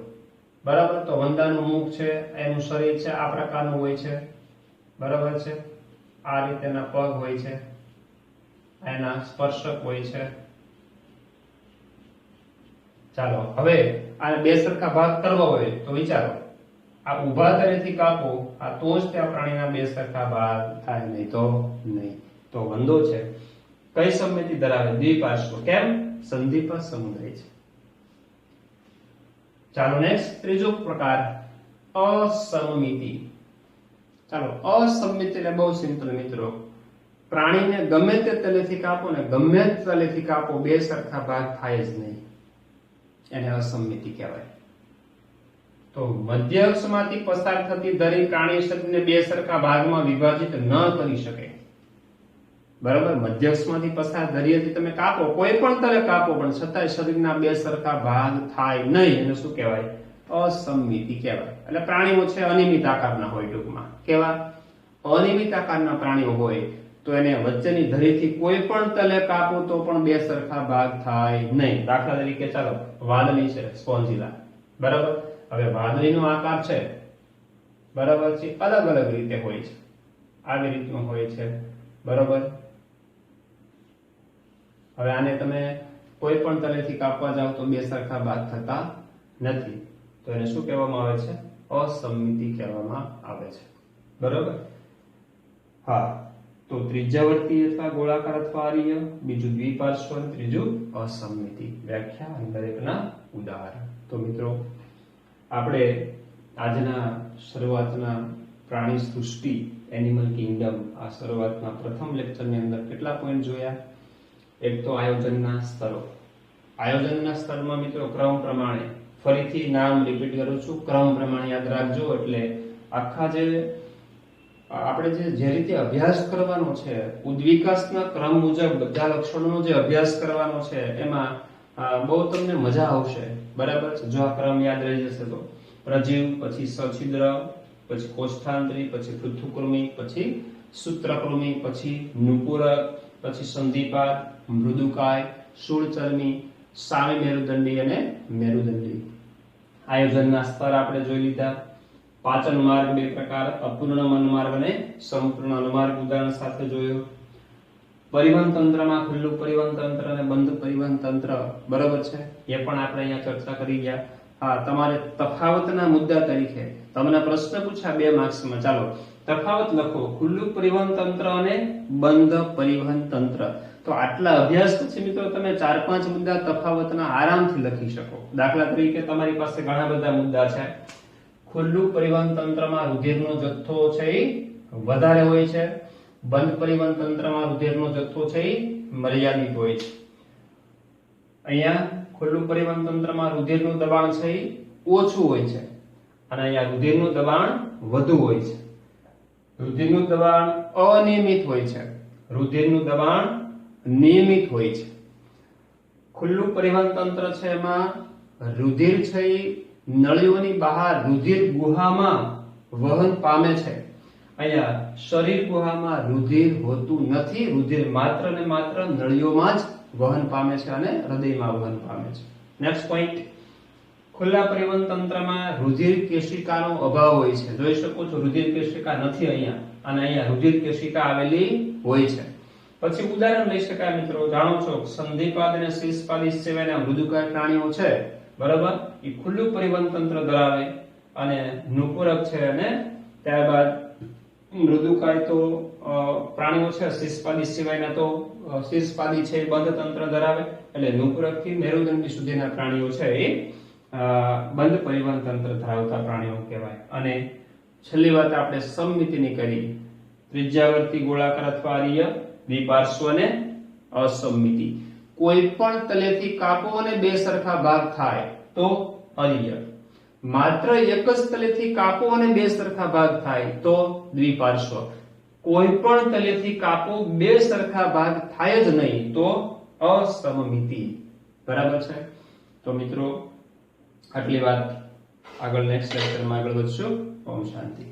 [SPEAKER 1] બરાબર. તો વંદાનું મુખ છે, એનું શરીર છે, આ પ્રકારનું હોય છે, બરાબર છે. આ રીતેના પગ હોય છે, એના સ્પર્શક હોય છે. ચાલો હવે આ બે સરખા ભાગ કરવા હોય તો વિચારો, આ ઊભા તરેથી કાપો આ તો જ ત્યાં પ્રાણીના બે સરખા ભાગ થાય, નહીં તો નહીં. તો વંદો છે કઈ સમમિતિ ધરાવે? દ્વિપાર્શ્વ. કેમ? સંધિપાત સમુદાય છે. ચાલો નેક્સ્ટ, ત્રીજો પ્રકાર અસમમિતિ. ચાલો અસમમિતિ એટલે બહુ સિમ્પલ મિત્રો, પ્રાણીને ગમે તે તલેથી કાપો ને ગમે તે તલેથી કાપો બે સરખા ભાગ થાય જ નહીં, એને અસમમિતિ કહેવાય. તો મધ્ય અક્ષમાંથી પસાર થતી ધરી પ્રાણી શરીરને બે સરખા ભાગમાં વિભાજિત ન કરી શકે, બરાબર. મધ્ય અક્ષમાંથી પસાર ધરીથી તમે કાપો, કોઈ પણ તલે કાપો, પણ છતાંય શરીરના બે સરખા ભાગ થાય નહીં, એને શું કહેવાય? અસમમિતિ કહેવાય. એટલે પ્રાણીઓ છે અનિયમિત આકારના હોય, ટૂંકમાં કેવા? અનિયમિત આકારના પ્રાણીઓ હોય તો એને વચ્ચેની ધરીથી કોઈ પણ તલે કાપો તો પણ બે સરખા ભાગ થાય નહીં. દાખલા તરીકે ચાલો વાદળી છે, સ્પોન્જીલા, બરાબર. હવે વાદળીનો આકાર છે, બરાબર છે, અલગ અલગ રીતે હોય છે. આવી રીતનો હોય છે, બરાબર. હવે આને તમે કોઈ પણ તલેથી કાપવા જાવ તો બે સરખા ભાગ થતા નથી, તો એને શું કહેવામાં આવે છે? અસમમિતિ કહેવામાં આવે છે, બરોબર? હા, તો ત્રિજ્યાવર્તી અથવા ગોળાકાર અથવા આરીય, બીજું દ્વિપાર્શ્વ, ત્રીજું અસમમિતિ. વ્યાખ્યા અને દરેકના ઉદાહરણ. તો મિત્રો આપણે આજના શરૂઆતના પ્રાણી સૃષ્ટિ એનિમલ કિંગડમ આ શરૂઆતના પ્રથમ લેક્ચરની અંદર કેટલા પોઈન્ટ જોયા? એક તો આયોજનના સ્તરો. આયોજનના સ્તરમાં મિત્રો ક્રમ પ્રમાણે, ફરીથી નામ રિપીટ કરું છું, ક્રમ પ્રમાણે યાદ રાખજો. એટલે આખા જે આપણે જે રીતે અભ્યાસ કરવાનો છે, ઉદ્વિકાસના ક્રમ મુજબ બધા લક્ષણોનો જે અભ્યાસ કરવાનો છે, એમાં બહુ તમને મજા આવશે, બરાબર છે? જો આ ક્રમ યાદ રહી જશે તો. પ્રજીવ, પછી સછિદ્ર, પછી કોષ્ઠાંતરી, પછી પૃથુકૃમિ, પછી સૂત્રકૃમિ, પછી નુપુરક, પછી સંધિપાદ, મૃદુકાય, શૂળચર્મી, સામી મેરુદંડી અને મેરુદંડી. આયોજનના સ્તર આપણે જોઈ લીધા. પાચન માર્ગ બે પ્રકાર, અપૂર્ણ મનમાર્ગ અને સંપૂર્ણ અનુમાર્ગ ઉદાહરણ સાથે જોયો. પરિવહન તંત્રમાં ખુલ્લું પરિવહન તંત્ર અને બંધ પરિવહન તંત્ર, બરાબર છે? એ પણ આપણે અહીંયા ચર્ચા કરી ગયા. હા, તમારે તફાવતના મુદ્દા તરીકે તમને પ્રશ્ન પૂછ્યા 2 માર્ક્સમાં, ચાલો તફાવત લખો, ખુલ્લું પરિવહન તંત્ર અને બંધ પરિવહન તંત્ર. તો આટલા અભ્યાસ પછી મિત્રો તમે 4-5 મુદ્દા તફાવતના આરામથી લખી શકો. દાખલા તરીકે તમારી પાસે ઘણા બધા મુદ્દા છે. ખુલ્લું પરિવહન તંત્રમાં રુધિરનો જથ્થો છે એ વધારે હોય છે, બંધ પરિવહન તંત્રમાં રુધિરનો જથ્થો છે એ મર્યાદિત હોય છે. અહીંયા ખુલ્લું પરિવહન તંત્રમાં રુધિરનું દબાણ છે એ ઓછું હોય છે, અને અહીંયા રુધિરનું દબાણ વધુ હોય છે. રુધિરનું દબાણ અનિયમિત હોય છે, રુધિરનું દબાણ નિયમિત હોય છે. ખુલ્લું પરિવહન તંત્ર છે એમાં રુધિર છે એ નળીઓની બહાર રુધિર ગુહામાં વહન પામે છે. અહીંયા શરીર ગુહામાં રુધિર હોતું નથી, રુધિર માત્ર ને માત્ર નળીઓમાં જ વહન પામે છે અને હૃદયમાં વહન પામે છે. નેક્સ્ટ પોઈન્ટ, ખુલ્લા પરિવહન તંત્રમાં રુધિર કેશિકાનો અભાવ હોય છે. જોઈ શકો છો રુધિર કેશિકા નથી અહીંયા, અને અહીંયા રુધિર કેશિકા આવેલી હોય છે. પછી ઉદાહરણ લઈ શકાય મિત્રો, જાણો છો સંધિપાદ અને શીર્ષપાદી સિવાયના મૃદુકાય પ્રાણીઓ છે, બરાબર, એ ખુલ્લું પરિવહન તંત્ર ધરાવે, અને નુપુરક છે, અને ત્યારબાદ મૃદુકાય તો પ્રાણીઓ છે, શીર્ષપાદી સિવાયના તો શીર્ષપાદી છે બંધ તંત્ર ધરાવે. એટલે નુપુરક થી મેરુદંડી સુધીના પ્રાણીઓ છે એ બંધ પરિવહન તંત્ર ધરાવતા પ્રાણીઓ કહેવાય. અને છેલ્લી વાત આપણે સમમિતિની કરી, ત્રિજ્યાવર્તી ગોળાકાર અથવા આરીય, દ્વિપાર્શ્વ અને અસમમિતિ. કોઈ પણ તલેથી કાપો અને બે સરખા ભાગ થાય તો આરીય. માત્ર એક જ તલેથી કાપો અને બે સરખા ભાગ થાય તો દ્વિપાર્શ્વ. કોઈ પણ તલેથી કાપો બે સરખા ભાગ થાય જ નહીં તો અસમમિતિ. બરાબર છે? તો મિત્રો આટલી વાત, આગળ નેક્સ્ટ લેક્ચરમાં આગળ વધશું. ઓમ શાંતિ.